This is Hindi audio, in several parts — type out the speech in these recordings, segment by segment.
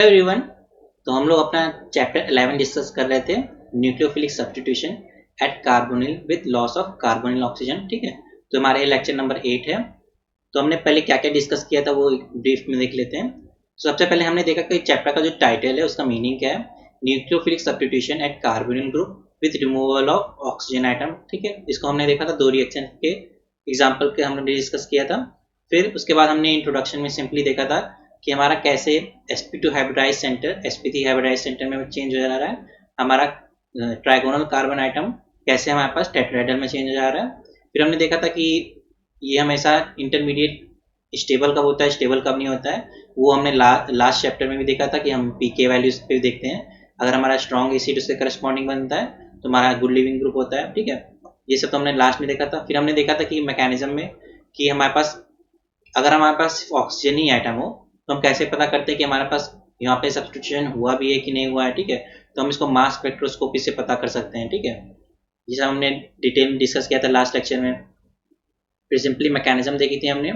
एवरीवन। तो हम लोग अपना चैप्टर 11 डिस्कस कर रहे थे, nucleophilic substitution at carbonyl with loss of carbonyl oxygen. ठीक है, तो हमारे लेक्चर नंबर 8 है। तो हमने पहले क्या क्या डिस्कस किया था वो ब्रीफ में देख लेते हैं। तो सबसे पहले हमने देखा कि चैप्टर का जो टाइटल है उसका मीनिंग क्या है, nucleophilic substitution at carbonyl group with removal of oxygen item. ठीक है, इसको हमने देखा था दो रिएक्शन के एग्जाम्पल के हमने डिस्कस किया था। फिर उसके बाद हमने इंट्रोडक्शन में सिंपली देखा था कि हमारा कैसे sp2 hybridize centre sp3 hybridize centre में चेंज हो जा रहा है, हमारा ट्राइगोनल कार्बन आइटम कैसे हमारे पास टेट्राहेड्रल में चेंज हो जा रहा है। फिर हमने देखा था कि ये हमेशा इंटरमीडिएट स्टेबल कब होता है, स्टेबल कब नहीं होता है, वो हमने लास्ट चैप्टर में भी देखा था कि हम पीके वैल्यूज पे देखते हैं। अगर हमारा स्ट्रॉन्ग एसिड उसके करस्पॉन्डिंग बनता है तो हमारा गुड लिविंग ग्रुप होता है। ठीक है, ये सब तो हमने लास्ट में देखा था। फिर हमने देखा था कि मैकेनिज्म में कि हमारे पास अगर हमारे पास ऑक्सीजन ही आइटम हो तो हम कैसे पता करते हैं कि हमारे पास यहाँ पे सब्स्टिट्यूशन हुआ भी है कि नहीं हुआ है। ठीक है, तो हम इसको मास स्पेक्ट्रोस्कोपी से पता कर सकते हैं। ठीक है, जिसे हमने डिटेल में डिस्कस किया था लास्ट लेक्चर में। फिर सिंपली मैकेनिज्म देखी थी हमने,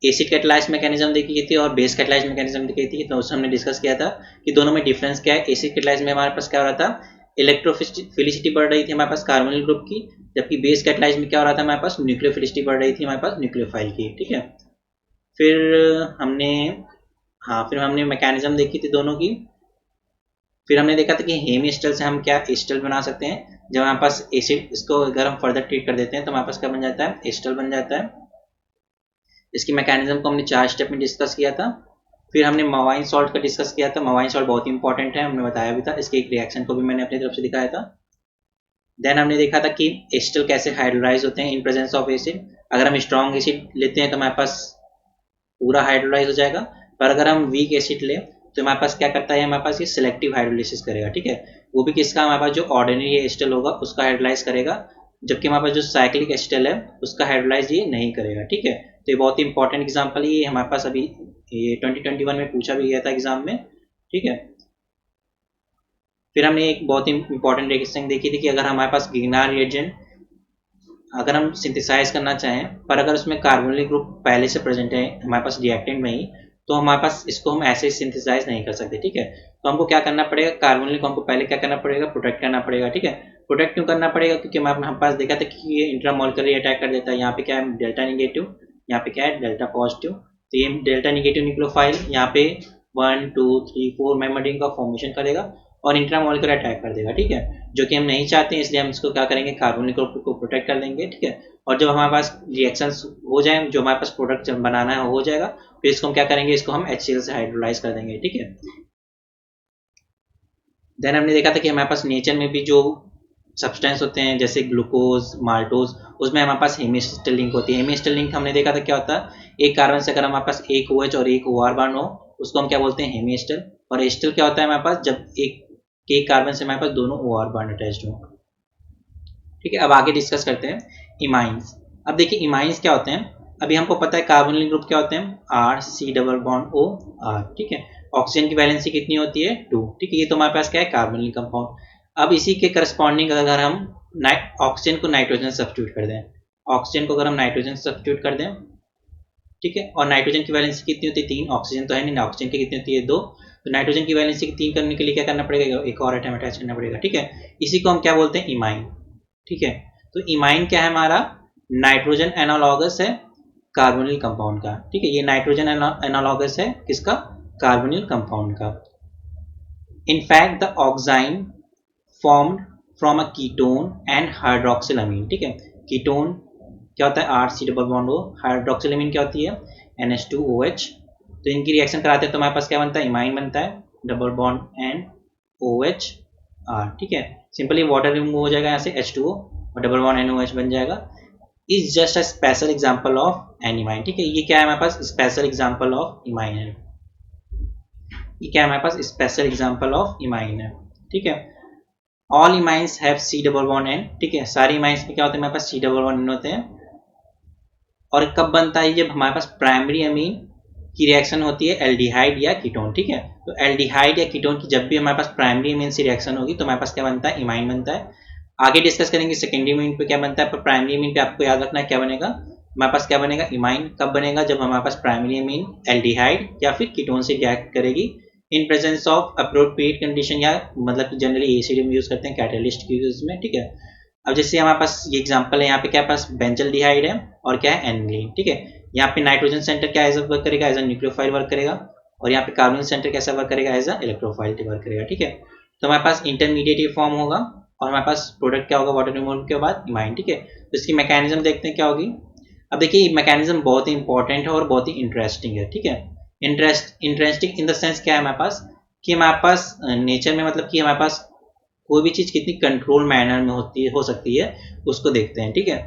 एसिड कैटलाइज मैकेनिज्म देखी थी और बेस कैटलाइज मैकेनिज्म देखी थी। तो उसमें हमने डिस्कस किया था कि दोनों में डिफरेंस क्या है। एसिड कैटलाइज में हमारे पास क्या हो रहा था, इलेक्ट्रोफिलिसिटी बढ़ रही थी हमारे पास कार्बोनिल ग्रुप की, जबकि बेस कैटलाइज में क्या हो रहा था, हमारे पास न्यूक्लियोफिलिसिटी बढ़ रही थी हमारे पास न्यूक्लियोफाइल की। ठीक है, फिर हमने फिर हमने मैकेनिज्म देखी थी दोनों की। फिर हमने देखा था कि हेमी एस्टर से हम क्या एस्टर बना सकते हैं। जब हमारे पास एसिड, इसको अगर हम फर्दर ट्रीट कर देते हैं तो हमारे पास क्या बन जाता है, एस्टर बन जाता है। इसकी मैकेनिज्म को हमने 4 स्टेप में डिस्कस किया था। फिर हमने मवाइन सॉल्ट का डिस्कस किया था। मवाइन सॉल्ट बहुत ही इंपॉर्टेंट है, हमने बताया भी था। इसके एक रिएक्शन को भी मैंने अपनी तरफ से दिखाया था। देन हमने देखा था कि एस्टर कैसे हाइड्रोलाइज होते हैं इन प्रेजेंस ऑफ एसिड। अगर हम स्ट्रॉन्ग एसिड लेते हैं तो हमारे पास पूरा हाइड्रोलाइज हो जाएगा, पर अगर हम वीक एसिड लें तो हमारे पास क्या करता है, हमारे पास ये सिलेक्टिव हाइड्रोलिसिस करेगा। ठीक है, वो भी किसका, हमारे पास जो ऑर्डिनरी एस्टल होगा उसका हाइड्रोलाइज करेगा, जबकि हमारे पास जो साइक्लिक एस्टल है उसका हाइड्रोलाइज ये नहीं करेगा। ठीक है, तो ये बहुत ही इंपॉर्टेंट एग्जाम्पल है, ये हमारे पास अभी ये 2021 में पूछा भी गया था एग्जाम में। ठीक है, फिर हमने एक बहुत ही इंपॉर्टेंट रिएक्शन देखी थी कि अगर हमारे पास गिग्नार रिएजेंट अगर हम सिंथेसाइज करना चाहें, पर अगर उसमें कार्बोनिल ग्रुप पहले से प्रेजेंट है हमारे पास रिएक्टेंट में ही, तो हमारे पास इसको हम ऐसे सिंथेसाइज नहीं कर सकते। ठीक है, तो हमको क्या करना पड़ेगा, कार्बोनिल को हमको पहले क्या करना पड़ेगा, प्रोटेक्ट करना पड़ेगा। ठीक है, प्रोटेक्ट क्यों करना पड़ेगा, क्योंकि हमारे पास देखा था कि ये इंट्रामोलिकुलर अटैक कर देता है। यहाँ पे क्या है, डेल्टा निगेटिव, यहाँ पे क्या है, डेल्टा पॉजिटिव। तो ये डेल्टा निगेटिव न्यूक्लियोफाइल यहाँ पे 1 2 3 4 मेम्बर रिंग का फॉर्मेशन करेगा और इंट्रामोलिकुलर अटैक कर देगा। ठीक है, जो कि हम नहीं चाहते हैं, इसलिए हम इसको क्या करेंगे, कार्बोनिल ग्रुप को प्रोटेक्ट कर देंगे। ठीक है, और जब हमारे पास रिएक्शंस हो जाए, जो हमारे पास प्रोडक्ट बनाना है हो जाएगा, फिर इसको हम क्या करेंगे, इसको हम HCl से हाइड्रोलाइज कर देंगे। ठीक है, देन हमने देखा था कि हमारे पाच नेचर में भी जो सब्सटेंस होते हैं जैसे ग्लूकोज, माल्टोज, उसमें हमारे पास हेमी एस्टर लिंक होती है। हेमी एस्टर लिंक हमने देखा था क्या होता है, एक कार्बन से अगर हमारे पास एक OH और एक OR बॉन्ड हो उसको हम क्या बोलते हैं, हेमी एस्टर। और एस्टर क्या होता है हमारे पास, जब एक कार्बन से हमारे पास दोनों OR बॉन्ड अटैच्ड हो। ठीक है, अब आगे डिस्कस करते हैं इमाइंस। अब देखिए इमाइंस क्या होते हैं। अभी हमको पता है कार्बोनिल ग्रुप क्या होते हैं, R C double bond OR। ठीक है, ऑक्सीजन की वैलेंसी कितनी होती है, 2। ठीक है, ये तो हमारे पास क्या है, कार्बोनिल कंपाउंड। अब इसी के करस्पॉन्डिंग अगर हम ऑक्सीजन को नाइट्रोजन सब्स्टिट्यूट कर दें, ऑक्सीजन को अगर हम नाइट्रोजन सब्स्टिट्यूट कर दें, ठीक है, और नाइट्रोजन की वैलेंसी कितनी होती है, 3। ऑक्सीजन तो है नहीं, ऑक्सीजन की कितनी होती है, 2। तो नाइट्रोजन की वैलेंसी 3 करने के लिए क्या करना पड़ेगा, एक और एटम अटैच करना पड़ेगा। ठीक है, इसी को हम क्या बोलते हैं, इमाइन। ठीक है, तो इमाइन क्या है, हमारा नाइट्रोजन एनालॉगस है कार्बोनिल कंपाउंड का। ठीक है, ये नाइट्रोजन एनालॉगस है किसका, कार्बोनिल कंपाउंड का। In fact the oxime formed from a ketone and hydroxylamine. ठीक है, कीटोन क्या होता है, RC double bond O, hydroxylamine क्या होती है, NH2OH। तो इनकी रिएक्शन कराते हैं तो हमारे पास क्या बनता है, इमाइन बनता है, double bond N OH R। ठीक है, सिंपली वाटर रिमूव हो जाएगा यहाँ से H2O और डबल बॉन्ड NOH बन जाएगा। Is just a special example of an imine. ठीक है, ये क्या है हमारे पास, स्पेशल एग्जाम्पल ऑफ इमाइन है। ये क्या है हमारे पास, स्पेशल एग्जाम्पल ऑफ इमाइन है। ठीक है, all imines have C double bond N। ठीक है, सारी इमाइंस में क्या होते हैं, हमारे पास C डबल बॉन्ड N होते हैं। और कब बनता है, जब हमारे पास प्राइमरी अमीन की रिएक्शन होती है एल्डिहाइड या कीटोन। ठीक है, तो एल्डिहाइड या कीटोन की जब भी हमारे पास प्राइमरी अमीन से रिएक्शन होगी तो हमारे पास क्या बनता है, इमाइन बनता है। आगे डिस्कस करेंगे सेकेंडरी अमीन पे क्या बनता है, पर प्राइमरी अमीन पे आपको याद रखना है क्या बनेगा, हमारे पास क्या बनेगा, इमाइन। कब बनेगा, जब हमारे पास प्राइमरी अमीन एल्डिहाइड या फिर कीटोन से रिएक्ट करेगी in presence of appropriate condition, या मतलब जनरली एसिड हम यूज करते हैं कैटलिस्ट के यूज में, ठीक है। अब जैसे हमारे पास ये एग्जांपल है, यहाँ पे क्या पास बेंजल्डिहाइड है और क्या है एनिलीन, ठीक है। यहाँ पे नाइट्रोजन सेंटर क्या एज वर्क करेगा, एज अ न्यूक्लियोफाइल वर्क करेगा, और यहाँ पे कार्बन सेंटर कैसा वर्क करेगा, एज अ इलेक्ट्रोफाइल वर्क करेगा, ठीक है। तो हमारे पास इंटरमीडिएट फॉर्म होगा और हमारे पास प्रोडक्ट क्या होगा वाटर रिमूवल के बाद इमाइन, ठीक है। तो इसकी मैकेनिज्म देखते हैं क्या होगी। अब देखिए मैकेनिज्म बहुत ही इंपॉर्टेंट है और बहुत ही इंटरेस्टिंग है, ठीक है। इंटरेस्टिंग इन द सेंस क्या है हमारे पास कि हमारे पास नेचर में मतलब कि हमारे पास कोई भी चीज़ कितनी कंट्रोल मैनर में हो सकती है उसको देखते हैं, ठीक है।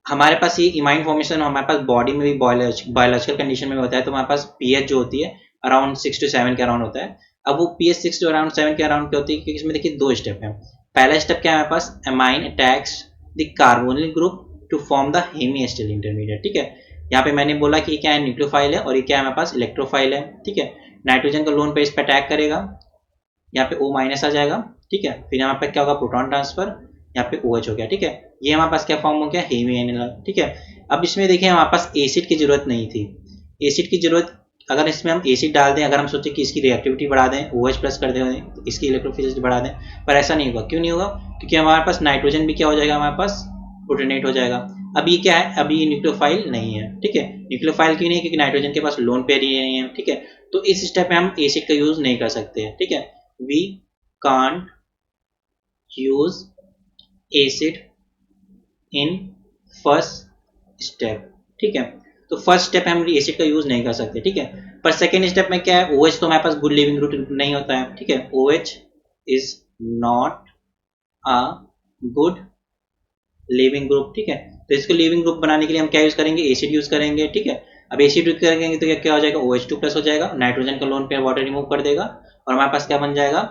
हमारे पास ये इमाइन फॉर्मेशन हमारे पास बॉडी में भी बायोलॉजिकल कंडीशन में होता है, तो हमारे पास पीएच जो होती है अराउंड 6 to 7 के अराउंड होता है। अब वो पीएच 6 to अराउंड 7 के अराउंड क्या होती है, क्योंकि इसमें देखिए 2 स्टेप है। पहला स्टेप क्या है हमारे पास, amine attacks the carbonyl group to form the hemiacetal intermediate, ठीक है। यहाँ पे मैंने बोला कि क्या है न्यूक्लियोफाइल है और ये क्या है हमारे पास इलेक्ट्रोफाइल है, ठीक है। नाइट्रोजन का लोन पे इस पर अटैक करेगा, यहाँ पे O- आ जाएगा, ठीक है। फिर यहाँ पे क्या होगा प्रोटॉन ट्रांसफर, यहाँ पे OH हो गया, ठीक है। ये हमारे पास क्या फॉर्म हो गया हेमी एनिल, ठीक है। अब इसमें देखिए हमारे पास एसिड की जरूरत नहीं थी। एसिड की जरूरत अगर इसमें हम एसिड डाल दें, अगर हम सोचे कि इसकी रिएक्टिविटी बढ़ा दें, OH प्लस कर दें, तो इसकी इलेक्ट्रोफिलिसिटी बढ़ा दें, पर ऐसा नहीं होगा। क्यों नहीं होगा, क्योंकि हमारे पास नाइट्रोजन भी क्या हो जाएगा, हमारे पास प्रोटोनेट हो जाएगा। अब ये क्या है, अभी ये न्यूक्लियोफाइल नहीं है, ठीक है। न्यूक्लियोफाइल क्यों नहीं, क्योंकि नाइट्रोजन के पास लोन पेयर ही नहीं है, ठीक है। तो इस स्टेप में हम एसिड का यूज नहीं कर सकते, ठीक है। We can't use acid in first step, ठीक है। तो फर्स्ट स्टेप हम एसिड का यूज नहीं कर सकते, ठीक है। पर सेकेंड स्टेप में क्या है, OH तो हमारे पास गुड लिविंग ग्रुप नहीं होता है, ठीक है। OH is not a good leaving group, ठीक है। तो इसको लिविंग ग्रुप बनाने के लिए हम क्या यूज करेंगे, एसिड यूज करेंगे, ठीक है। अब एसिड यूज करेंगे तो क्या हो जाएगा, OH2 प्लस हो जाएगा, नाइट्रोजन का लोन पेयर वाटर रिमूव कर देगा और हमारे पास क्या बन जाएगा,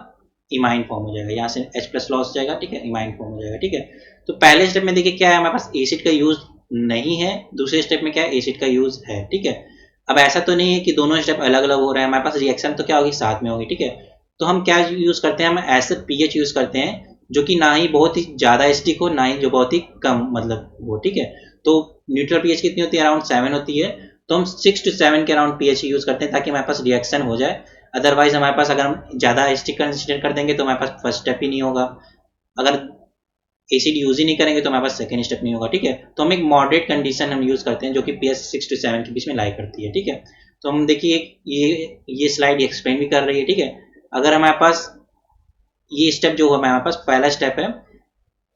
इमाइन फॉर्म हो जाएगा। यहाँ से H प्लस लॉस जाएगा, ठीक है, इमाइन फॉर्म हो जाएगा, ठीक है। तो पहले स्टेप में देखिए क्या है, हमारे पास एसिड का यूज नहीं है, दूसरे स्टेप में क्या है, एसिड का यूज है, ठीक है। अब ऐसा तो नहीं है कि दोनों स्टेप अलग अलग हो रहे हैं, हमारे पास रिएक्शन तो क्या होगी, साथ में होगी, ठीक है। तो हम क्या यूज करते हैं, हम ऐसे पीएच यूज करते हैं जो कि ना ही बहुत ही ज्यादा एसिडिक हो, ना ही जो बहुत ही कम मतलब हो, ठीक है। तो न्यूट्रल पीएच कितनी होती है, अराउंड 7 होती है। तो हम 6 to 7 के अराउंड पीएच यूज करते हैं ताकि हमारे पास रिएक्शन हो जाए। अदरवाइज हमारे पास अगर हम ज्यादा एसिडिक कंसिडर कर देंगे तो हमारे पास फर्स्ट स्टेप ही नहीं होगा। अगर एसिड यूज ही नहीं करेंगे तो हमारे पास सेकंड स्टेप नहीं होगा, ठीक है। तो हम एक मॉडरेट कंडीशन हम यूज करते हैं जो कि पीएच 6 to 7 के बीच में लाई करती है, ठीक है। तो हम देखिए ये स्लाइड एक्सप्लेन भी कर रही है, ठीक है। अगर हमारे पास ये स्टेप जो हमारे पास पहला स्टेप है,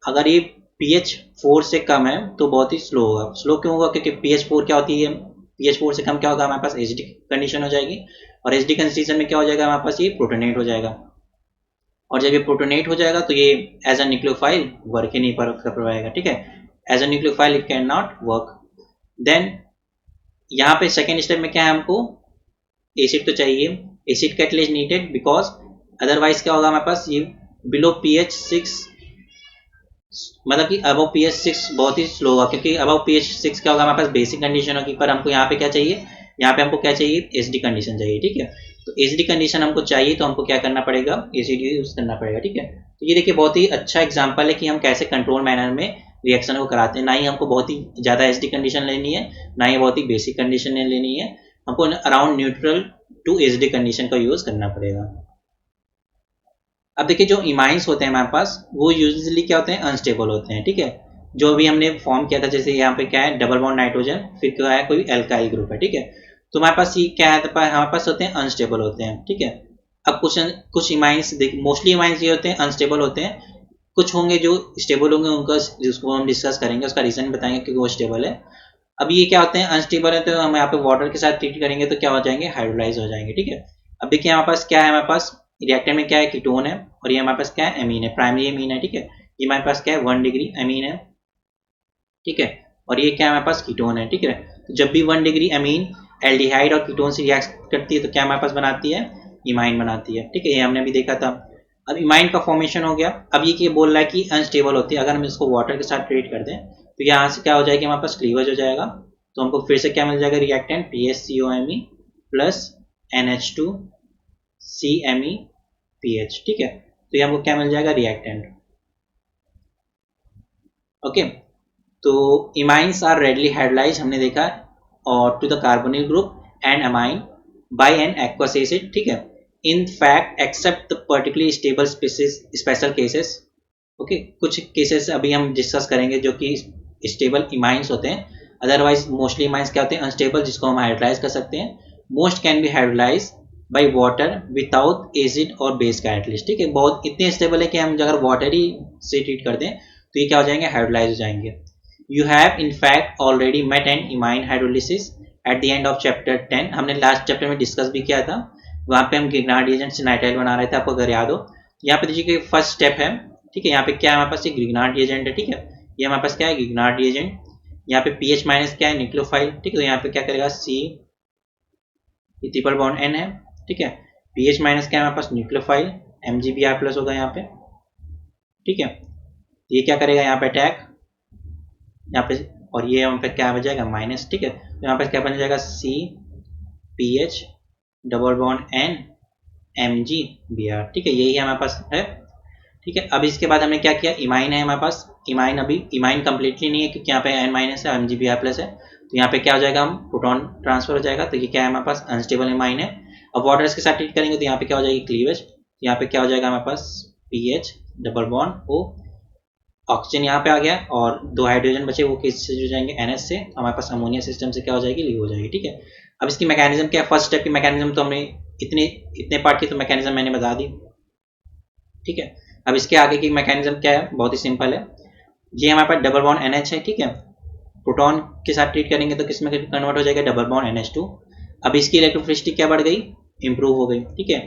अगर ये pH 4 से कम है तो बहुत ही स्लो होगा। स्लो क्यों होगा, क्योंकि pH 4 क्या होती है, pH 4 से कम क्या होगा, हमारे पास एसिडिक कंडीशन हो जाएगी, और एसिडिक कंडीशन में क्या हो जाएगा, हमारे पास ये प्रोटोनेट हो जाएगा, और जब ये प्रोटोनेट हो जाएगा तो ये एज अ न्यूक्लियोफाइल वर्क ही नहीं कर पाएगा, ठीक है। As a nucleophile it can not work. Then यहाँ पे सेकेंड स्टेप में क्या है, हमको एसिड तो चाहिए, acid catalyst needed, because otherwise क्या होगा, हमारे पास ये बिलो pH 6 मतलब कि अबव pH 6 बहुत ही स्लो होगा, क्योंकि अबव pH 6 क्या होगा, हमारे पास बेसिक कंडीशन होगी, पर हमको यहाँ पे क्या चाहिए, यहाँ पे हमको क्या चाहिए, एसिडी कंडीशन चाहिए, ठीक है। तो एसिडी कंडीशन हमको चाहिए तो हमको क्या करना पड़ेगा, एसिड यूज करना पड़ेगा, ठीक है। तो ये देखिए बहुत ही अच्छा एग्जाम्पल है कि हम कैसे कंट्रोल मैनर में रिएक्शन को कराते हैं। ना ही हमको बहुत ही ज़्यादा एसिडी कंडीशन लेनी है, ना ही बहुत ही बेसिक कंडीशन लेनी है, हमको around neutral to acidic condition का यूज करना पड़ेगा। अब देखिए जो इमाइंस होते हैं हमारे पास वो यूजुअली क्या होते हैं, अनस्टेबल होते हैं, ठीक है। जो भी हमने फॉर्म किया था, जैसे यहाँ पे क्या है डबल बॉन्ड नाइट्रोजन, फिर क्या है कोई एल्काइल ग्रुप है, ठीक है। तो हमारे पास ये क्या है, हमारे पास होते हैं अनस्टेबल होते हैं, ठीक है। अब कुछ इमाइंस मोस्टली इमाइंस ये होते हैं अनस्टेबल होते हैं, कुछ होंगे जो स्टेबल होंगे, उनका जिसको हम डिस्कस करेंगे, उसका रीजन बताएंगे कि वो स्टेबल है। अब ये क्या होते हैं अनस्टेबल है, तो हम यहाँ पे वाटर के साथ ट्रीट करेंगे तो क्या हो जाएंगे, हाइड्रोलाइज हो जाएंगे, ठीक है। अब देखिए हमारे पास क्या है, हमारे पास रिएक्टर में क्या है, कीटोन है, और ये हमारे पास क्या है, एमीन है, प्राइमरी एमीन है, ठीक है। ये हमारे पास क्या है 1 डिग्री एमीन है, ठीक है। और ये क्या है हमारे पास कीटोन है, ठीक है। तो जब भी 1 डिग्री एमीन एल्डिहाइड और कीटोन से रिएक्ट करती है तो क्या हमारे पास बनाती है, इमाइन बनाती है, ठीक है। ये हमने अभी देखा था। अब इमाइन का फॉर्मेशन हो गया। अब ये बोल रहा है कि अनस्टेबल होती है, अगर हम इसको वाटर के साथ ट्रीट कर दें तो यहाँ से क्या हो जाएगी, हमारे पास क्लीवेज हो जाएगा। तो हमको फिर से क्या मिल जाएगा, reactant PHCOMe plus NH2 CMe PH, ठीक है। तो ये हमको क्या मिल जाएगा, रिएक्टेंट, ओके। तो इमाइंस आर रेडली हाइड्रोलाइज हमने देखा और to the carbonyl group and amine by an aqueous acid, ठीक है। In fact except the particularly stable special cases. Okay, कुछ केसेस अभी हम डिस्कस करेंगे जो कि स्टेबल इमाइंस होते हैं, अदरवाइज मोस्टली इमाइंस क्या होते हैं, अनस्टेबल, जिसको हम हाइड्रोलाइज कर सकते हैं। Most can be hydrolyse by water without acid और बेस कैटलिस्ट। ठीक है, बहुत इतने स्टेबल है कि हम अगर वाटर ही से ट्रीट कर दें तो ये क्या हो जाएंगे, हाइड्रोलाइज हो जाएंगे। You have in fact already met an imine hydrolysis at the end of chapter 10। हमने लास्ट चैप्टर में डिस्कस भी किया था, वहाँ पे हम ग्रिग्नार्ड रिएजेंट से नाइट्राइल बना रहे थे, आपको अगर याद हो। यहाँ पे देखिए फर्स्ट स्टेप है, ठीक है, यहाँ पे क्या है हमारे पास, ये ग्रिग्नार्ड रिएजेंट है। ठीक है, ये हमारे पास क्या है, ग्रिग्नार्ड रिएजेंट। यहाँ पे पीएच माइनस क्या है, न्यूक्लियोफाइल। ठीक है, तो यहाँ पे क्या करेगा, सी ट्रिपल बॉन्ड एन है। ठीक है, पीएच माइनस क्या है हमारे पास, न्यूक्लियोफाइल, एमजीबीआर प्लस होगा यहाँ पे। ठीक है, ये क्या करेगा यहाँ पे अटैक, यहाँ पे, और ये यहाँ पे क्या बन जाएगा, माइनस। ठीक है, तो यहाँ पे क्या बन जाएगा, C PH double bond N M G B R. ठीक है, यही हमारे पास है। ठीक है, अब इसके बाद हमने क्या किया, इमाइन है हमारे पास। इमाइन अभी इमाइन कंप्लीटली नहीं है क्योंकि यहाँ पे एन माइनस है, M G B R plus है, तो यहाँ पे क्या हो जाएगा, हम प्रोटॉन ट्रांसफर हो जाएगा, तो ये क्या है हमारे पास, अनस्टेबल इमाइन है। अब वाटर के साथ ट्रीट करेंगे तो यहाँ पे क्या हो जाएगी, क्लीवेज। यहाँ पे क्या हो जाएगा हमारे पास, P H double bond O, oxygen यहाँ पे आ गया और दो हाइड्रोजन बचे, वो किससे जुड़ जाएंगे, एनएच से। हमारे पास अमोनिया सिस्टम से क्या हो जाएगी, लीव हो जाएगी। ठीक है, अब इसकी मैकेनिज्म क्या है, फर्स्ट स्टेप की मैकेनिज्म तो हमने इतने पार्ट की तो मैकेनिज्म मैंने बता दी। ठीक है, अब इसके आगे की मैकेनिज्म क्या है, बहुत ही सिंपल है। ये हमारे पास डबल बॉन्ड एनएच है। ठीक है, प्रोटॉन के साथ ट्रीट करेंगे तो किसमें कन्वर्ट हो जाएगा, डबल बॉन्ड एनएच2। अब इसकी इलेक्ट्रोफिलिसिटी क्या बढ़ गई, इंप्रूव हो गई। ठीक है,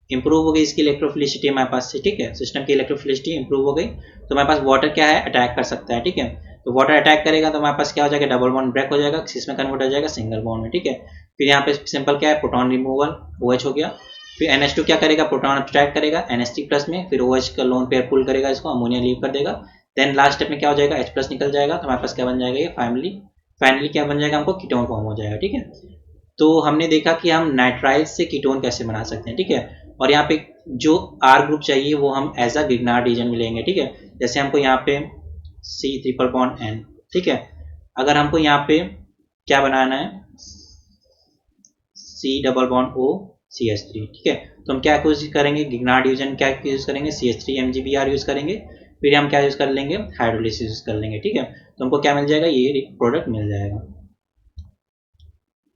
इंप्रूव हो गई इसकी इलेक्ट्रोफिलिसिटी हमारे पास से। ठीक है, सिस्टम की इलेक्ट्रोफिलिसिटी इंप्रूव हो गई, तो हमारे पास वाटर क्या है, अटैक कर सकता है। ठीक है, तो वाटर अटैक करेगा तो हमारे पास क्या हो जाएगा, डबल बॉन्ड ब्रेक हो जाएगा, इसमें कन्वर्ट हो जाएगा सिंगल बॉन्ड में। ठीक है, फिर यहाँ पे सिंपल क्या है, प्रोटॉन रिमूवल, OH हो गया। फिर NH2 क्या करेगा, प्रोटॉन अब्स्ट्रैक्ट करेगा NH3 प्लस में, फिर OH का लोन पेयर पुल करेगा, इसको अमोनिया लीव कर देगा। देन लास्ट स्टेप में क्या हो जाएगा, H प्लस निकल जाएगा, तो हमारे पास क्या बन जाएगा, ये फाइनली क्या बन जाएगा, हमको कीटोन फॉर्म हो जाएगा। ठीक है, तो हमने देखा कि हम नाइट्राइल से कीटोन कैसे बना सकते हैं। ठीक है, और यहाँ पे जो R ग्रुप चाहिए वो हम एज अ ग्रिग्नार्ड रीजन में लेंगे। ठीक है, जैसे हमको यहाँ पे C ट्रिपल बॉन्ड N। ठीक है, अगर हमको यहाँ पे क्या बनाना है, C double bond O CH3। ठीक है, तो हम क्या यूज करेंगे, ग्रिग्नार्ड रीजन क्या यूज करेंगे, CH3 MgBr यूज करेंगे। फिर हम क्या यूज कर लेंगे, हाइड्रोलिसिस यूज कर लेंगे। ठीक है, तो हमको क्या मिल जाएगा, ये प्रोडक्ट मिल जाएगा।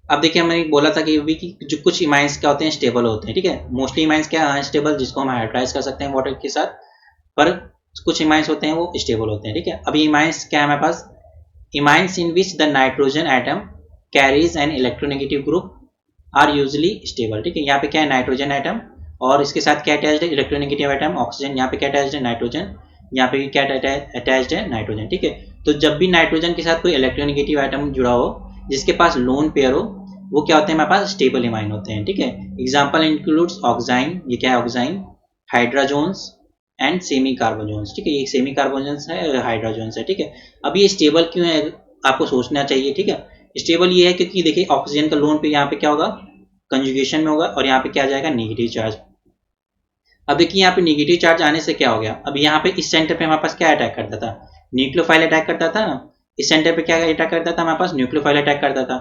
अब देखिए हमने बोला था कि जो कुछ इमाइंस क्या होते हैं, स्टेबल होते हैं। ठीक है, मोस्टली इमाइंस क्या है, अनस्टेबल, जिसको हम हाइड्राइज कर सकते हैं वाटर के साथ, पर कुछ इमाइंस होते हैं वो स्टेबल होते हैं। ठीक है, अभी इमाइंस क्या है हमारे पास, imines in which the nitrogen atom carries an electronegative group are usually stable. ठीक है, यहाँ पे क्या है, नाइट्रोजन एटम और इसके साथ क्या अटैच्ड है, इलेक्ट्रोनेगेटिव एटम ऑक्सीजन। यहाँ पे क्या अटैच्ड है, नाइट्रोजन। यहाँ पे क्या अटैच्ड है, नाइट्रोजन। ठीक है, तो जब भी नाइट्रोजन के साथ कोई इलेक्ट्रोनेगेटिव एटम जुड़ा हो जिसके पास लोन पेयर हो, वो क्या होते हैं, हमारे पास स्टेबल इमाइन होते हैं। ठीक है, एग्जांपल इंक्लूड्स ऑक्साइन, ये क्या है, ऑक्साइन, हाइड्रोजोन्स एंड सेमी कार्बोजोन्स। ठीक है, ये सेमी कार्बोजोन्स है, हाइड्रोजोन्स है। ठीक है, अब ये स्टेबल क्यों है, आपको सोचना चाहिए। ठीक है, स्टेबल ये है क्योंकि देखिए ऑक्सीजन का लोन पे यहाँ पे क्या होगा, कंजुगेशन में होगा, और यहाँ पे क्या आ जाएगा, नेगेटिव चार्ज। अब देखिए यहाँ पे नेगेटिव चार्ज आने से क्या हो गया, अब यहाँ पे इस सेंटर पे हमारे पास क्या अटैक करता था, न्यूक्लियोफाइल अटैक करता था ना। इस सेंटर पे क्या अटैक करता था, हमारे पास न्यूक्लियोफाइल अटैक करता था।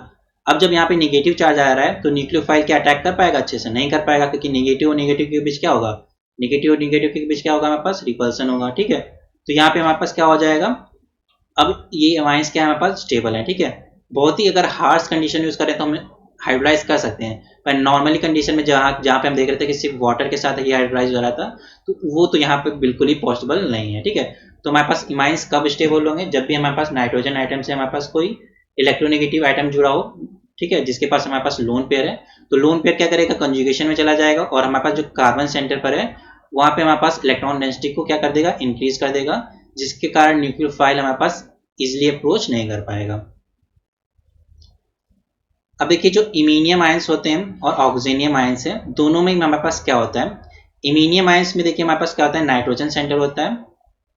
अब जब यहाँ पे नेगेटिव चार्ज आ रहा है तो न्यूक्लियोफाइल क्या अटैक कर पाएगा, अच्छे से नहीं कर पाएगा, क्योंकि नेगेटिव और नेगेटिव के बीच क्या होगा, नेगेटिव और नेगेटिव के बीच क्या होगा, हमारे पास रिपल्सन होगा। ठीक है, तो यहाँ पे हमारे पास क्या हो जाएगा, अब ये अमाइंस क्या है हमारे पास, स्टेबल है। ठीक है, बहुत ही अगर हार्श कंडीशन यूज करें तो हम हाइड्रोलाइज कर सकते हैं, पर नॉर्मली कंडीशन में जहाँ पे हम देख रहे थे कि सिर्फ वाटर के साथ ही हाइड्रोलाइज हो रहा था, तो वो तो यहाँ पे बिल्कुल ही पॉसिबल नहीं है। ठीक है, तो हमारे पास इमाइंस कब स्टेबल होंगे, जब भी हमारे पास नाइट्रोजन आइटम से हमारे पास कोई इलेक्ट्रोनेगेटिव आइटम जुड़ा हो। ठीक है, जिसके पास हमारे पास लोन पेयर है, तो लोन पेयर क्या करेगा, कंजुगेशन में चला जाएगा, और हमारे पास जो कार्बन सेंटर पर है वहां पे हमारे पास इलेक्ट्रॉन डेंसिटी को क्या कर देगा, इंक्रीज कर देगा, जिसके कारण न्यूक्लियोफाइल हमारे पास इजिली अप्रोच नहीं कर पाएगा। अब देखिए जो इमीनियम आयंस होते हैं और ऑक्सीनियम आयंस है, दोनों में हमारे पास क्या होता है, इमीनियम आयंस में देखिए हमारे पास क्या होता है, नाइट्रोजन सेंटर होता है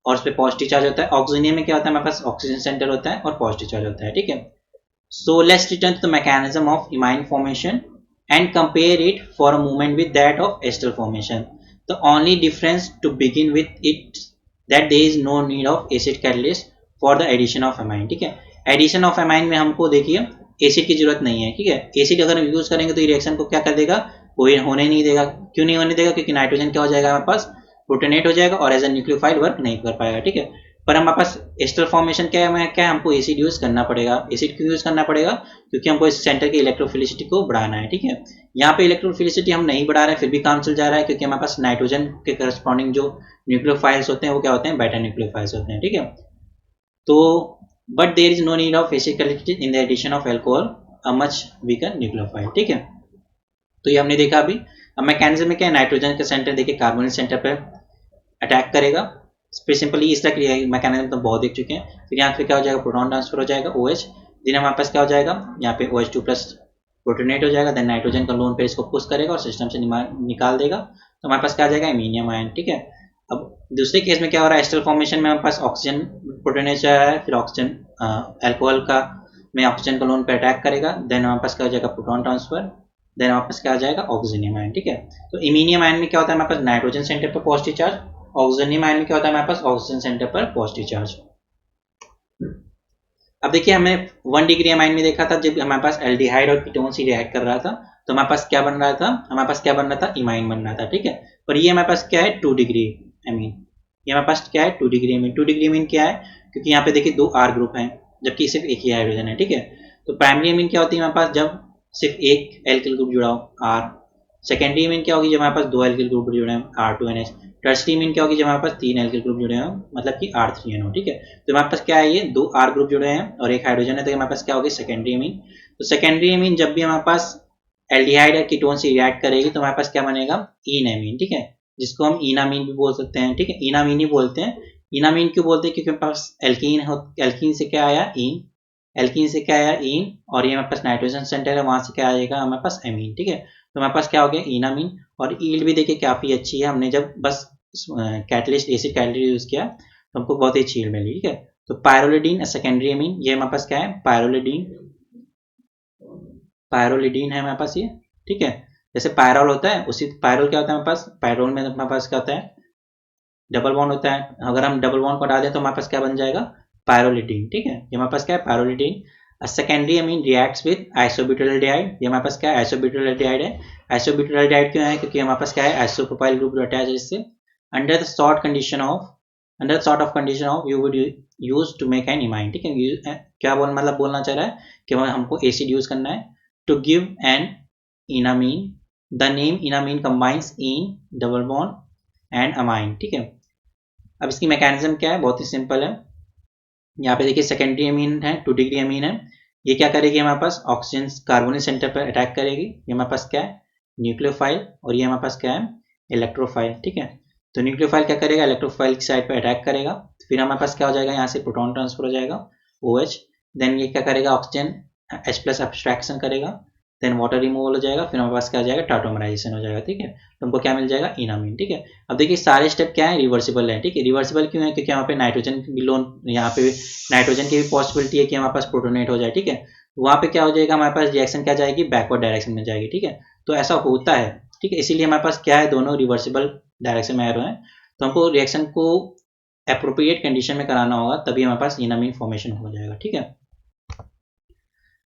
और उस पर पॉजिटिव चार्ज होता है। ऑक्सीनियम में क्या होता है, हमारे पास ऑक्सीजन सेंटर होता है और पॉजिटिव चार्ज होता है। ठीक है, so let's return to the mechanism of imine formation and compare it for a moment with that of ester formation. The only difference to begin with it that there is no need of acid catalyst for the addition of amine. ठीक है, एडिशन ऑफ एमाइन में हमको देखिए एसिड की जरूरत नहीं है। ठीक है, एसिड अगर हम यूज करेंगे तो रिएक्शन को क्या कर देगा, कोई होने नहीं देगा। क्यों नहीं होने देगा? क्योंकि नाइट्रोजन क्या हो जाएगा हमारे पास, प्रोटोनेट हो जाएगा और एज ए न्यूक्लियोफाइल वर्क नहीं कर पाएगा। ठीक है, पर हमारे पास एस्टर फॉर्मेशन क्या है, क्या है, हमको एसिड यूज करना पड़ेगा। एसिड क्यों यूज करना पड़ेगा? क्योंकि हमको इस सेंटर की इलेक्ट्रोफिलिसिटी को बढ़ाना है। ठीक है, यहाँ पे इलेक्ट्रोफिलिसिटी हम नहीं बढ़ा रहे हैं फिर भी काम चल जा रहा है, क्योंकि हमारे पास नाइट्रोजन के करस्पॉन्डिंग जो न्यूक्लियोफाइल्स होते हैं वो क्या होते हैं, बेटा न्यूक्लियोफाइल्स होते हैं। ठीक है, तो but there is no need of acid collected in the addition of alcohol a much weaker nucleophile. ठीक है, तो ये हमने देखा अभी। अब मैकेनिज्म में क्या है, नाइट्रोजन का सेंटर देखिए कार्बोनिल सेंटर पर अटैक करेगा। सिंपली इस तक मैकेनिज्म तो बहुत देख चुके हैं। फिर यहाँ पे क्या हो जाएगा, प्रोटॉन ट्रांसफर हो जाएगा OH, दिन हमारे पास क्या हो जाएगा, यहाँ पे OH2 प्लस प्रोटोनेट हो जाएगा, देन नाइट्रोजन का लोन पे इसको पुश करेगा और सिस्टम से निकाल देगा, तो हमारे पास क्या आ जाएगा, एमीनियम आयन। ठीक है, अब दूसरे केस में क्या हो रहा है, एस्टर फॉर्मेशन में हमारे पास ऑक्सीजन प्रोटोनेट जा रहा है, फिर ऑक्सीजन अल्कोहल का में ऑक्सीजन का लोन पे अटैक करेगा, देन हमारे पास क्या हो जाएगा, प्रोटॉन ट्रांसफर, देन हमारे पास क्या आ जाएगा, ऑक्सीजन आयन। ठीक है, तो इमीनियम आयन में क्या होता है, हमारे पास नाइट्रोजन सेंटर पर पॉजिटिव चार्ज, ऑक्सीजन आयन में क्या होता है, हमारे पास ऑक्सीजन सेंटर पर पॉजिटिव चार्ज। अब देखिए हमें 1 डिग्री अमाइन में देखा था, जब हमारे पास एल्डिहाइड और कीटोन से रिएक्ट कर रहा था तो हमारे पास क्या बन रहा था, हमारे पास क्या बन रहा था, इमाइन बन रहा था। ठीक है, पर ये हमारे पास क्या है, 2 डिग्री अमीन। ये हमारे पास क्या है, 2 डिग्री अमीन। 2 डिग्री अमीन क्या है, क्योंकि यहाँ पे देखिए 2 R ग्रुप हैं जबकि सिर्फ एक ही हाइड्रोजन है। ठीक है, तो प्राइमरी अमीन क्या होती है हमारे पास, जब सिर्फ एक एल्किल ग्रुप जुड़ा हो R। सेकेंडरी अमीन क्या होगी, जब हमारे पास 2 एल्किल ग्रुप जुड़े हैं R2NH। टर्सरी अमीन क्या होगी, जब हमारे पास 3 एल्किल ग्रुप जुड़े हैं मतलब कि R3NO। ठीक है, तो हमारे पास क्या है, ये 2 R ग्रुप जुड़े हैं और एक हाइड्रोजन है, तो हमारे पास क्या होगी, सेकेंडरी अमीन। तो सेकेंडरी अमीन जब भी हमारे पास एल्डिहाइड या कीटोन से रिएक्ट करेगी तो हमारे पास क्या बनेगा, ईन अमीन। ठीक है, जिसको हम इनामीन भी बोल सकते हैं। ठीक है, इनामीन ही बोलते हैं। इनामीन क्यों बोलते हैं, क्योंकि हमारे पास एल्कीन से क्या आया, ईन, एल्कीन से क्या आया, ईन, और ये हमारे पास नाइट्रोजन सेंटर है, वहां से क्या आएगा हमारे पास अमीन। ठीक है, तो हमारे पास क्या हो गया, इनामीन। और ईल्ड भी देखिए काफी अच्छी है, हमने जब बस कैटलिस्ट एसिड कैटलिस्ट यूज किया तो हमको बहुत ही अच्छी ईल्ड मिली। ठीक है, तो पायरोलिडीन सेकेंडरी अमीन, ये हमारे पास क्या है, पायरोलिडीन, पायरोलिडीन है हमारे पास ये। ठीक है, जैसे पायरोल होता है उसी पायरोल क्या होता है हमारे पास, पायरोल में हमारे पास क्या होता है, डबल बॉन्ड होता है। अगर हम डबल बॉन्ड को हटा दें तो हमारे पास क्या बन जाएगा, पायरोलिडीन। ठीक है, ये हमारे पास क्या है, pyrrolidine. Secondary amine reacts with isobutyl aldehyde, ये हमारे पास क्या है, आइसोब्यूटाइल एल्डिहाइड है। आइसोब्यूटाइल एल्डिहाइड क्यों है, क्योंकि हमारे पास क्या है, आइसोप्रोपाइल ग्रुप अटैच है इससे। Under the sort condition of, under sort of condition of you would use to make an imine. ठीक है, क्या मतलब बोलना चाह रहा है कि हमको एसिड यूज करना है to give an enamine. The name enamine combines in double bond and amine. ठीक है, अब इसकी मैकेनिज्म क्या है, बहुत ही सिंपल है। यहाँ पे देखिए सेकेंडरी अमीन है, 2 डिग्री अमीन है। ये क्या करेगी, हमारे पास ऑक्सीजन कार्बोनिल सेंटर पर अटैक करेगी। ये हमारे पास क्या है, न्यूक्लियोफाइल, और ये हमारे पास क्या है, इलेक्ट्रोफाइल। ठीक है, तो न्यूक्लियोफाइल क्या करेगा, इलेक्ट्रोफाइल की साइड पर अटैक करेगा, फिर हमारे पास क्या हो जाएगा, यहाँ से प्रोटॉन ट्रांसफर हो जाएगा OH, देन ये क्या करेगा, ऑक्सीजन H+ अब्स्ट्रैक्शन करेगा, देन वाटर रिमूवल हो जाएगा, फिर हमारे पास क्या हो जाएगा, टाटोमराइजेशन हो जाएगा। ठीक है, तो हमको क्या मिल जाएगा, इनामीन। ठीक है, अब देखिए सारे स्टेप क्या है, रिवर्सिबल है। ठीक है, रिवर्सिबल क्यों है, क्योंकि यहाँ पे नाइट्रोजन भी लोन, यहाँ पे नाइट्रोजन की भी पॉसिबिलिटी है कि हमारे पास प्रोटोनेट हो जाए। ठीक है, वहाँ पे क्या हो जाएगा, हमारे पास रिएक्शन क्या जाएगी, बैकवर्ड डायरेक्शन में जाएगी। ठीक है, तो ऐसा होता है। ठीक है, इसीलिए हमारे पास क्या है, दोनों रिवर्सिबल डायरेक्शन में एरो है, तो हमको रिएक्शन को अप्रोप्रिएट कंडीशन में कराना होगा, तभी हमारे पास इनामीन फॉर्मेशन हो जाएगा। ठीक है,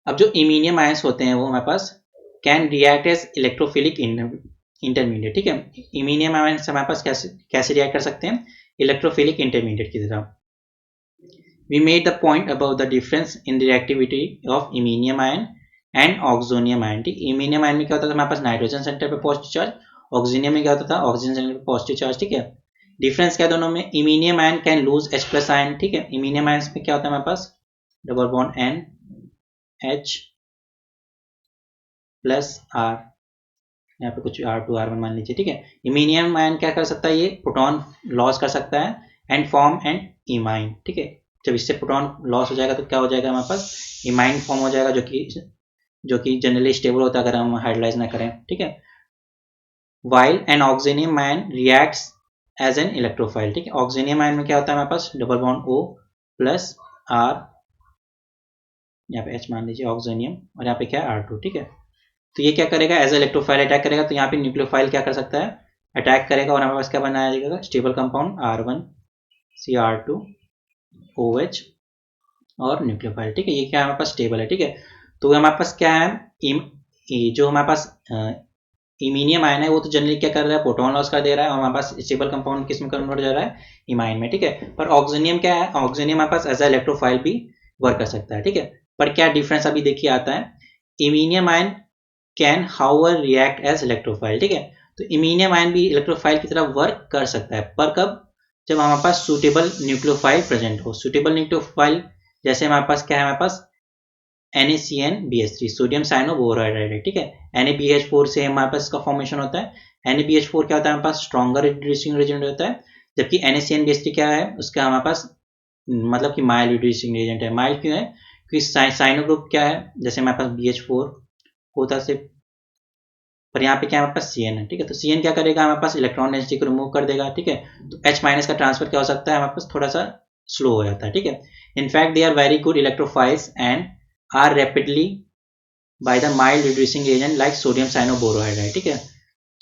अब जो इमीनियम आयंस होते हैं वो हमारे पास can react as electrophilic intermediate. ठीक है, इमीनियम आयंस हमारे पास कैसे रिएक्ट कर सकते हैं, इलेक्ट्रोफिलिक इंटरमीडिएट की तरह। We made the point about the difference in reactivity of iminium ion and oxonium ion. ठीक, इमीनियम आयन में क्या होता था, हमारे पास नाइट्रोजन सेंटर पे पॉजिटिव चार्ज, ऑक्सीनियम में क्या होता था, ऑक्सीजन सेंटर पे पॉजिटिव चार्ज। ठीक है, डिफरेंस क्या दोनों में, iminium ion can lose H+ ion. ठीक है, इमीनियम आयन में क्या होता है, हमारे पास double bond N H plus R, यहाँ पे कुछ R2R1 मान लीजिए। ठीक है, इमीनियम आयन क्या कर सकता है, ये प्रोटॉन लॉस कर सकता है एंड फॉर्म एंड इमाइन। ठीक है, जब इससे प्रोटॉन लॉस हो जाएगा तो क्या हो जाएगा, हमारे पास इमाइन फॉर्म हो जाएगा, जो कि जनरली स्टेबल होता है अगर हम हाइड्रोलाइज ना करें। ठीक है, while an oxonium ion reacts as an electrophile. ठीक है, ऑक्सीनियम आयन में क्या होता है, हमारे पास double bond O plus R, यहाँ पे H मान लीजिए ऑक्सीनियम, और यहाँ पे क्या है R2। ठीक है, तो ये क्या करेगा, एज इलेक्ट्रोफाइल अटैक करेगा, तो यहाँ पे न्यूक्लियोफाइल क्या कर सकता है, अटैक करेगा, और हमारे पास क्या बनाया जाएगा, स्टेबल कंपाउंड R1CR2OH और न्यूक्लियोफाइल। ठीक है, ये क्या हमारे पास स्टेबल है। ठीक है, तो हमारे पास क्या है, जो हमारे पास इमीनियम आयन है वो तो जनरली क्या कर रहा है, प्रोटॉन लॉस कर दे रहा है, और हमारे पास स्टेबल कंपाउंड किस में कन्वर्ट हो जा रहा है, इमाइन में, ठीक है। पर ऑक्सीनियम क्या है, ऑक्सीनियम हमारे पास एज इलेक्ट्रोफाइल भी वर्क कर सकता है, ठीक है। पर क्या डिफरेंस अभी देखिए आता है, iminium ion can however react as electrophile, ठीक है। तो इमीनियम आयन भी इलेक्ट्रोफाइल की तरह वर्क कर सकता है, पर कब, जब हमारे पास सुटेबल न्यूक्लियोफाइल प्रेजेंट हो। सुटेबल न्यूक्लियोफाइल जैसे हमारे पास क्या है, हमारे पास NaCnBH3 सोडियम साइनोबोराइड है, ठीक है। NaBH4 से हमारे पास इसका फॉर्मेशन होता है। NaBH4 क्या होता है, हमारे पास स्ट्रॉन्गर रिड्यूसिंग एजेंट होता है, जबकि NaCnBH3 क्या है, उसका हमारे पास मतलब कि माइल्ड रिड्यूसिंग एजेंट है। माइल्ड क्यों है, क्योंकि साइनो ग्रुप क्या है, जैसे हमारे पास BH4 होता है सिर्फ, पर यहाँ पे क्या हमारे पास Cn है, ठीक है। तो Cn क्या करेगा, हमारे पास इलेक्ट्रॉन डेंसिटी को रिमूव कर देगा, ठीक है। तो H माइनस का ट्रांसफर क्या हो सकता है, हमारे पास थोड़ा सा स्लो हो जाता है, ठीक है। In fact they are very good electrophiles and are rapidly by the mild reducing agent like sodium cyanoboride, ठीक है।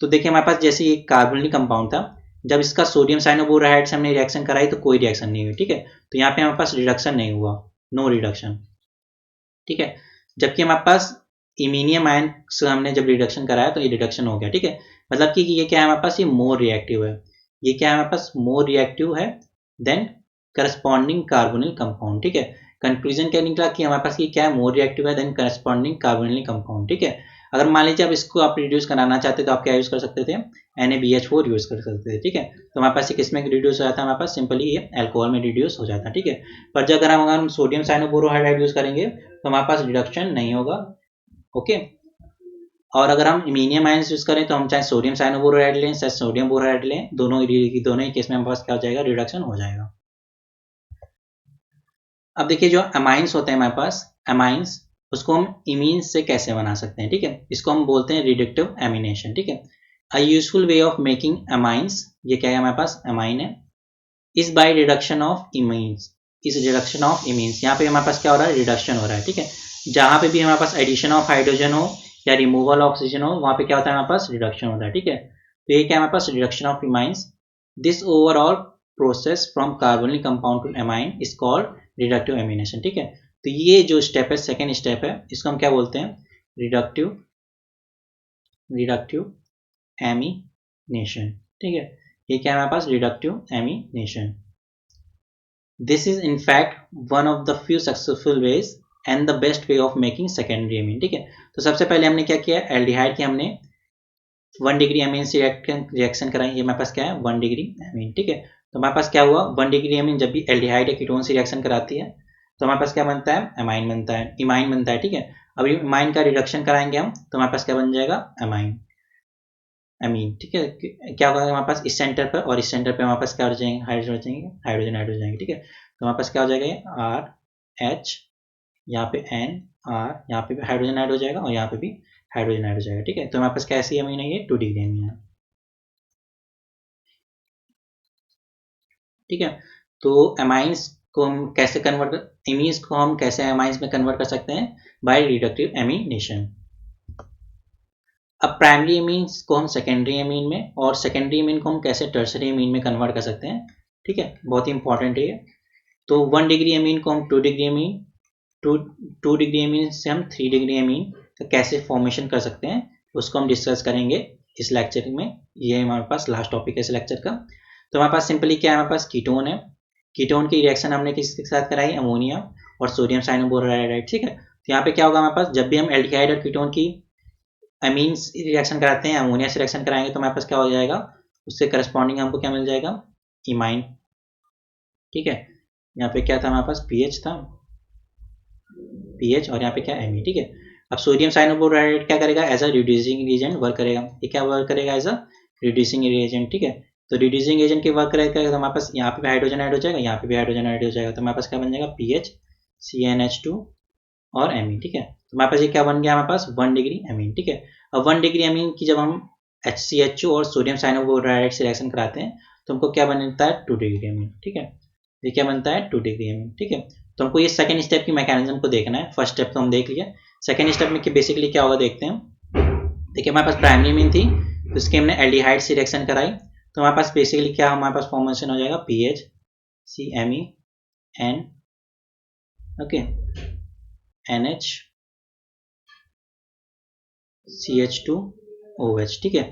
तो देखिए हमारे पास जैसे ये कार्बोनिक कंपाउंड था, जब इसका सोडियम साइनोबोराइड से हमने रिएक्शन कराई तो कोई रिएक्शन नहीं हुई, ठीक है। तो यहाँ पे हमारे पास रिडक्शन नहीं हुआ, नो रिडक्शन, ठीक है। जबकि हमारे पास इमीनियम आयन से हमने जब रिडक्शन कराया तो ये रिडक्शन हो गया, ठीक है। मतलब कि ये क्या है, हमारे पास ये मोर रिएक्टिव है, ये क्या है हमारे पास मोर रिएक्टिव है देन करस्पॉन्डिंग कार्बोनिल कंपाउंड, ठीक है। कंक्लूजन क्या निकला कि हमारे पास ये क्या है, मोर रिएक्टिव है देन करस्पॉन्डिंग कार्बोनिल कंपाउंड, ठीक है। अगर मान लीजिए आप इसको आप रिड्यूस कराना चाहते तो आप क्या यूज कर सकते थे, NaBH4 यूज कर सकते थे, ठीक है। तो हमारे पास ये किस में रिड्यूस हो जाता है, हमारे पास सिंपली ये अल्कोहल में रिड्यूस हो जाता है, ठीक है। पर जब अगर हम सोडियम साइनोबोरोहाइड्राइड यूज करेंगे तो हमारे पास रिडक्शन नहीं होगा, ओके। और अगर हम इमीनियम आयंस यूज करें तो हम चाहे सोडियम साइनोबोराइड लें चाहे सोडियम बोराइड लें, दोनों ही केस में हमारे पास क्या हो जाएगा, रिडक्शन हो जाएगा। अब देखिए जो अमाइंस होते हैं हमारे पास, अमाइंस उसको हम इमीन्स से कैसे बना सकते हैं, ठीक है। इसको हम बोलते हैं रिडक्टिव एमिनेशन, ठीक है। A useful way of making amines, ये क्या है हमारे पास अमाइन है, इज बाय रिडक्शन ऑफ इमीन्स, इस रिडक्शन ऑफ इमीन्स, यहाँ पे हमारे पास क्या हो रहा है, रिडक्शन हो रहा है, ठीक है। जहां पे भी हमारे पास एडिशन ऑफ हाइड्रोजन हो या रिमूवल ऑक्सीजन हो, वहां पे क्या होता है, हमारे पास रिडक्शन होता है, ठीक है। तो ये क्या है हमारे पास reduction of imines, this overall process from carbonic compound to amine is called reductive amination, ठीक है। तो ये जो स्टेप है, सेकेंड स्टेप है, इसको हम क्या बोलते हैं, रिडक्टिव रिडक्टिव एमिनेशन, ठीक है। ये क्या है हमारे पास, reductive amination. This is in fact one of the few successful ways and the best way of making secondary amine, ठीक है। तो सबसे पहले हमने क्या किया, एल्डिहाइड की हमने 1 डिग्री अमीन से रिएक्शन कराई, ये हमारे पास क्या है 1 डिग्री अमीन, ठीक है। तो हमारे पास क्या हुआ, 1 डिग्री अमीन जब भी एल्डिहाइड या कीटोन से रिएक्शन कराती है तो हमारे पास क्या बनता है, अमाइन बनता है, इमाइन बनता है, ठीक है। अब इमाइन का रिडक्शन कराएंगे हम तो हमारे पास क्या बन जाएगा, अमाइन अमीन, ठीक है। क्या होगा हमारे पास इस सेंटर पर, और इस सेंटर पे हमारे पास क्या हो जाएंगे, हाइड्रोजन हो जाएंगे, हाइड्रोजन ऐड हो जाएंगे, ठीक है। तो हमारे पास क्या हो जाएगा, आर एच, यहाँ पे एन आर, यहाँ पे भी हाइड्रोजन ऐड हो जाएगा और यहाँ पे भी हाइड्रोजन ऐड हो जाएगा, ठीक है। तो हमारे पास कैसी अमीन है, ये 2 डिग्री अमीन है, ठीक है। तो अमाइंस को हम कैसे कन्वर्ट, इमीन्स को हम कैसे अमाइंस में कन्वर्ट कर सकते हैं, बाय रिडक्टिव एमिनेशन। अब प्राइमरी अमीन्स को हम सेकेंडरी अमीन में, और सेकेंडरी अमीन को हम कैसे टर्सरी अमीन में कन्वर्ट कर सकते हैं, ठीक है, बहुत ही इंपॉर्टेंट है ये। तो 1 डिग्री अमीन को हम 2 degree amine, two degree amine से हम 3 डिग्री अमीन का कैसे फॉर्मेशन कर सकते हैं, उसको हम डिस्कस करेंगे इस लेक्चर में। ये हमारे पास लास्ट टॉपिक है इस लेक्चर का। तो हमारे पास सिंपली क्या है, हमारे पास कीटोन है, कीटोन की रिएक्शन हमने किसके साथ कराई, अमोनिया और सोडियम साइनोबोराइड, ठीक है। तो यहाँ पे क्या होगा हमारे पास, जब भी हम एल्डिहाइड और कीटोन की अमीन्स रिएक्शन कराते हैं, अमोनिया से रिएक्शन कराएंगे तो हमारे पास क्या हो जाएगा, उससे करस्पॉन्डिंग हमको क्या मिल जाएगा, इमाइन, ठीक है। यहाँ पे क्या था हमारे पास, पीएच था, पीएच, और यहाँ पे क्या एमी, ठीक है। अब सोडियम साइनोबोराइड क्या करेगा, as a reducing agent work करेगा, ये क्या वर्क करेगा, एज अ रिड्यूसिंग एजेंट, ठीक है। तो रिड्यूसिंग एजेंट के वर्क करेगा तो हमारे पास यहाँ पे भी हाइड्रोजन ऐड हो जाएगा, यहाँ पे भी हाइड्रोजन ऐड हो जाएगा, तो हमारे पास क्या बन जाएगा, पीएच CnH2 और एमी, ठीक है। तो हमारे पास ये क्या बन गया, हमारे पास 1 डिग्री अमीन, ठीक है। अब 1 डिग्री अमीन की जब हम HCHO और सोडियम साइनोबोराइड से रिएक्शन कराते हैं तो हमको क्या बनता है, 2 डिग्री अमीन, ठीक है। ये क्या बनता है, 2 डिग्री अमीन, ठीक है। तो हमको ये सेकंड स्टेप की मैकेनिज्म को देखना है, फर्स्ट स्टेप तो हम देख लिया, सेकंड स्टेप में कि बेसिकली क्या होगा देखते हैं। देखिए हमारे पास प्राइमरी अमीन थी तो इसके हमने एल्डिहाइड से रिएक्शन कराई, तो हमारे पास बेसिकली क्या हमारे पास फॉर्मेशन हो जाएगा, PH CMeN, okay, NH CH2 OH, ठीक है।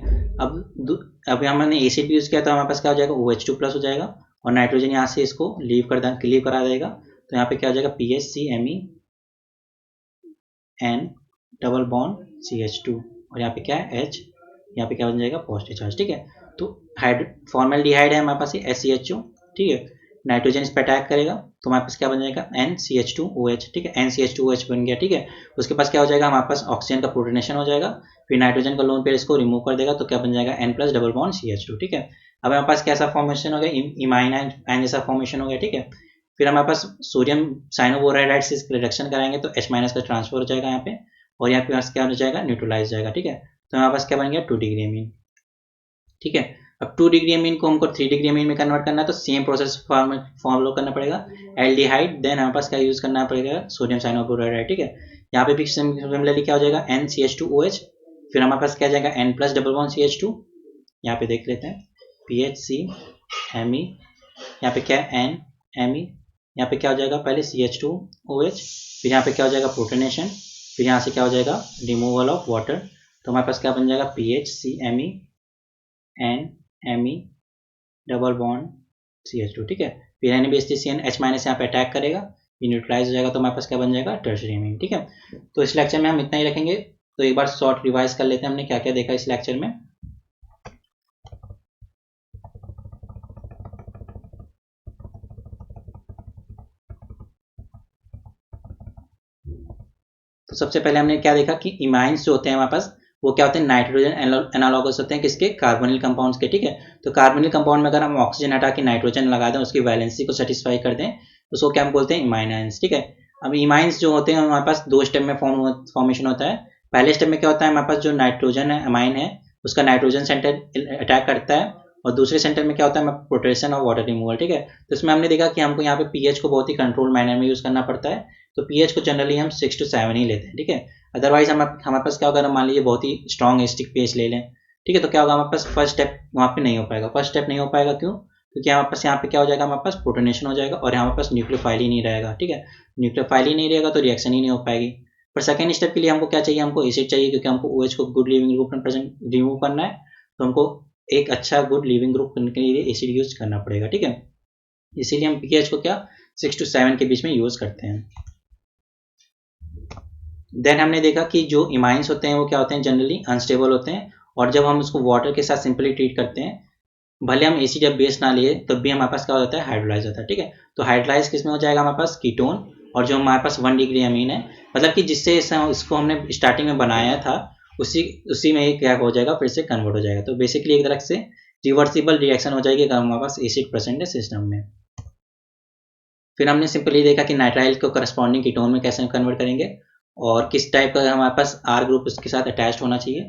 अब हमने एसिड भी यूज़ किया तो हमारे पास क्या हो जाएगा, OH2 प्लस हो जाएगा और नाइट्रोजन यहाँ से इसको लीव करा देगा, तो यहाँ पे क्या हो जाएगा PHCMe N double bond CH2 और यहाँ पे क्या है H, यहाँ पे क्या बन जाएगा पॉजिटिव चार्ज, ठीक है। तो फॉर्मल्डिहाइड है हमारे पास ये SCHO, ठीक है। नाइट्रोजन इस पर अटैक करेगा तो हमारे पास क्या बन जाएगा NCH2OH, ठीक है। NCH2OH बन गया, ठीक है। उसके पास क्या हो जाएगा, हमारे पास ऑक्सीजन का प्रोटोनेशन हो जाएगा, फिर नाइट्रोजन का लोन पेयर इसको रिमूव कर देगा तो क्या बन जाएगा N plus double bond CH2, ठीक है। अब हमारे पास कैसा फॉर्मेशन हो गया, इमाइन आयन जैसा फॉर्मेशन हो गया, ठीक है। फिर हमारे पास सोडियम साइनोबोराइड से रिडक्शन कराएंगे तो H माइनस का ट्रांसफर हो जाएगा यहाँ पे और यहाँ पे क्या हो जाएगा, न्यूट्रलाइज हो जाएगा, ठीक है। तो हमारे पास क्या बन गया 2 डिग्री अमीन, ठीक है। अब 2 डिग्री अमीन को हमको 3 डिग्री अमीन में कन्वर्ट करना है तो सेम प्रोसेस फॉलो करना पड़ेगा, एल्डिहाइड, देन हमारे पास क्या यूज करना पड़ेगा, सोडियम साइनोबोराइड, ठीक है। यहाँ पे भी सिमिलरली क्या हो जाएगा NCH2OH, फिर हमारे पास क्या जाएगा N plus double bond CH2, यहाँ पे देख लेते हैं PHCMe, यहाँ पे क्या है NMe, यहाँ पे क्या हो जाएगा पहले CH2OH, फिर यहाँ पे क्या हो जाएगा प्रोटोनेशन, फिर यहाँ से क्या हो जाएगा रिमूवल ऑफ वाटर, तो हमारे पास क्या बन जाएगा PHCMe NMe double bond CH2, ठीक है। फिर NaBH3CN H माइनस यहाँ पे अटैक करेगा, ये न्यूट्रलाइज हो जाएगा तो हमारे पास क्या बन जाएगा टर्शियरी अमीन, ठीक है। तो इस लेक्चर में हम इतना ही रखेंगे, तो एक बार शॉर्ट रिवाइज कर लेते हैं हमने क्या क्या देखा इस लेक्चर में। तो सबसे पहले हमने क्या देखा कि इमाइंस जो होते हैं हमारे पास वो क्या होते हैं, नाइट्रोजन एनालॉगस होते हैं किसके, कार्बोनिल कंपाउंड्स के, ठीक है। तो कार्बोनिल कंपाउंड में अगर हम ऑक्सीजन हटा के नाइट्रोजन लगा दें, उसकी वैलेंसी को सेटिस्फाई कर दें, उसको क्या हम बोलते हैं इमाइन आयंस, ठीक है। अब इमाइंस जो होते हैं हमारे पास 2 स्टेप में फॉर्मेशन होता है। पहले स्टेप में क्या होता है, हमारे पास जो नाइट्रोजन है अमाइन है उसका नाइट्रोजन सेंटर अटैक करता है और दूसरे सेंटर में क्या होता है प्रोटेक्शन और वाटर रिमूवल, ठीक है। तो इसमें हमने देखा कि हमको यहाँ पे पीएच को बहुत ही कंट्रोल मैनर में यूज करना पड़ता है, तो पीएच को जनरली हम 6 to 7 ही लेते हैं, ठीक है। अदरवाइज हमारे पास क्या होगा, हम मान लीजिए बहुत ही स्ट्रॉन्ग एसिडिक पीएच ले लें, ठीक है, तो क्या होगा हमारे पास फर्स्ट स्टेप वहाँ पे नहीं हो पाएगा। फर्स्ट स्टेप नहीं हो पाएगा क्यों, क्योंकि हमारे पास यहाँ पे क्या हो जाएगा, हमारे पास प्रोटोनेशन हो जाएगा और हमारे पास न्यूक्लियोफाइल ही नहीं रहेगा, ठीक है। न्यूक्लियोफाइल ही नहीं रहेगा तो रिएक्शन ही नहीं हो पाएगी। पर सेकेंड स्टेप के लिए हमको क्या चाहिए, हमको एसिड चाहिए, क्योंकि हमको OH को गुड लिविंग ग्रुप में प्रेजेंट रिमूव करना है, तो हमको एक अच्छा गुड लिविंग ग्रुप करने के लिए एसिड यूज करना पड़ेगा, ठीक है। इसीलिए हम पीएच को क्या 6 to 7 के बीच में यूज करते हैं। देन हमने देखा कि जो इमाइंस होते हैं वो क्या होते हैं, जनरली अनस्टेबल होते हैं, और जब हम उसको वाटर के साथ सिंपली ट्रीट करते हैं, भले हम एसिड या बेस ना लिए तब भी हमारे पास क्या होता है हाइड्रोलाइज होता है, ठीक है। तो हाइड्रोलाइज किस में हो जाएगा, हमारे पास कीटोन, और जो हमारे पास 1 डिग्री अमीन है, मतलब कि जिससे इसको हमने स्टार्टिंग में बनाया था उसी में क्या हो जाएगा, फिर से कन्वर्ट हो जाएगा। तो बेसिकली एक तरह से रिवर्सिबल रिएक्शन हो जाएगी अगर हमारे पास एसिड प्रेजेंट है सिस्टम में। फिर हमने सिंपली देखा कि नाइट्राइल को करस्पॉन्डिंग कीटोन में कैसे कन्वर्ट करेंगे और किस टाइप का हमारे पास आर ग्रुप उसके साथ अटैच्ड होना चाहिए,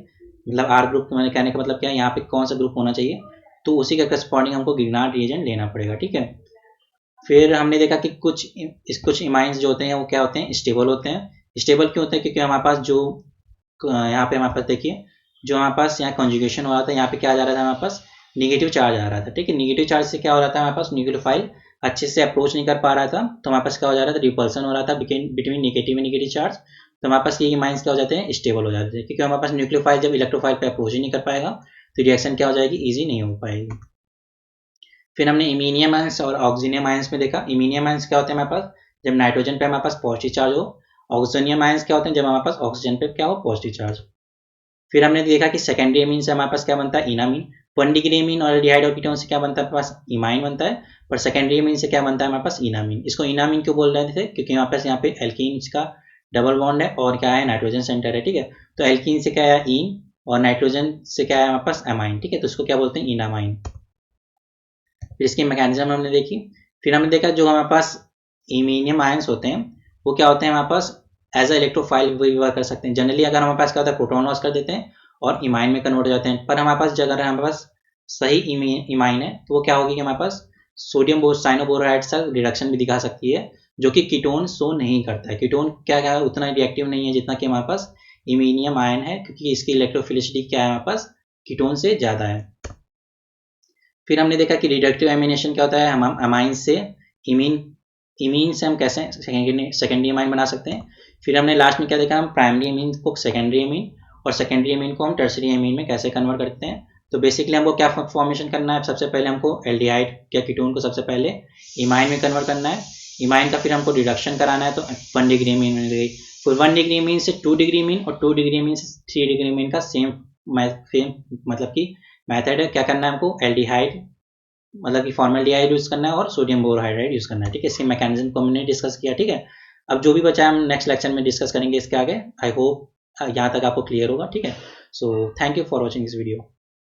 मतलब आर ग्रुप मैंने कहने का मतलब क्या है, यहाँ पे कौन सा ग्रुप होना चाहिए, तो उसी का करस्पॉन्डिंग हमको गिग्नार्ड रिएजेंट लेना पड़ेगा, ठीक है। फिर हमने देखा कि कुछ इमाइंस जो होते हैं वो क्या होते हैं, स्टेबल होते हैं। स्टेबल क्यों होते हैं, क्योंकि हमारे पास जो यहाँ पे हमारे पास देखिए जो हमारे पास यहाँ कॉन्जुगेशन हो रहा था, यहाँ पे क्या जा रहा था, हमारे पास निगेटिव चार्ज आ रहा था, ठीक है। निगेटिव चार्ज से क्या हो रहा था, हमारे पास न्यूक्लियोफाइल अच्छे से अप्रोच नहीं कर पा रहा था, तो हमारे पास क्या हो जा रहा था, रिपल्सन हो रहा था between negative and negative charge. तो हमारे पास ये माइंस क्या हो जाते हैं, स्टेबल हो जाते हैं, क्योंकि हमारे पास न्यूक्लियोफाइल जब इलेक्ट्रोफाइल पे अप्रोच ही नहीं कर पाएगा तो रिएक्शन क्या हो जाएगी, ईजी नहीं हो पाएगी। फिर हमने इमीनियम आयंस और ऑक्सीनियम आयंस में देखा। इमीनियम आयंस क्या होते हैं हमारे पास, जब नाइट्रोजन पे हमारे पास पॉजिटिव चार्ज हो। ऑक्सीनियम आयंस क्या होते हैं, जब हमारे पास ऑक्सीजन पे क्या हो पॉजिटिव चार्ज। फिर हमने देखा कि सेकेंडरी एमीन से हमारे पास क्या बनता है, इनामीन। 1 डिग्री एमीन और एल्डिहाइड और कीटोन से क्या बनता है, हमारे पास इमाइन बनता है, पर सेकेंडरी एमीन से क्या बनता है हमारे पास, इनामीन। इसको इनामीन क्यों बोल रहे थे, क्योंकि हमारे पास यहाँ पे एल्कीन्स का डबल बॉन्ड है और क्या है नाइट्रोजन सेंटर है, ठीक है। तो एल्कीन से क्या है इन और नाइट्रोजन से क्या है हमारे पास एमाइन, ठीक है, तो इसको क्या बोलते हैं इनामाइन। फिर इसकी मैकेनिज्म हमने देखी। फिर हमने देखा जो हमारे पास इमीनियम आयंस होते हैं वो क्या होते हैं हमारे पास एज अ इलेक्ट्रोफाइल व्यवहार कर सकते हैं। जनरली अगर हमारे पास क्या होता है प्रोटॉन लॉस कर देते हैं और इमाइन में कन्वर्ट हो जाते हैं, पर हमारे पास अगर हमारे पास सही इमाइन है तो वो क्या होगी कि हमारे पास सोडियम साइनोबोराइड से रिडक्शन भी दिखा सकती है, जो कि कीटोन शो नहीं करता है। कीटोन क्या है उतना रिएक्टिव नहीं है जितना कि हमारे पास इमीनियम आयन है, क्योंकि इसकी इलेक्ट्रोफिलिसिटी क्या है हमारे पास कीटोन से ज़्यादा है। फिर हमने देखा कि रिडक्टिव एमिनेशन क्या होता है, हम अमाइन से इमीन से हम कैसे सेकेंडरी अमाइन बना सकते हैं। फिर हमने लास्ट में क्या देखा, हम प्राइमरी अमीन को सेकेंडरी अमीन और सेकेंडरी एमीन को हम टर्सरी एमीन में कैसे कन्वर्ट करते हैं। तो बेसिकली हमको क्या फॉर्मेशन करना है, सबसे पहले हमको एल्डिहाइड या कीटोन को सबसे पहले इमाइन में कन्वर्ट करना है। इमाइन का फिर हमको रिडक्शन कराना है, तो 1 डिग्री एमीन मिल गई। फिर 1 डिग्री एमीन से 2 डिग्री एमीन और 2 डिग्री एमीन से 3 डिग्री एमीन का सेम मतलब कि मेथड है। क्या करना है हमको, एल्डिहाइड मतलब कि फॉर्मल्डिहाइड यूज करना है और सोडियम बोरोहाइड्राइड यूज करना है, ठीक है। इसके मैकेनिज्म को हमने डिस्कस किया, ठीक है। अब जो भी बचा है हम नेक्स्ट लेक्चर में डिस्कस करेंगे इसके आगे। आई होप यहाँ तक आपको क्लियर होगा, ठीक है। So thank you for watching this video.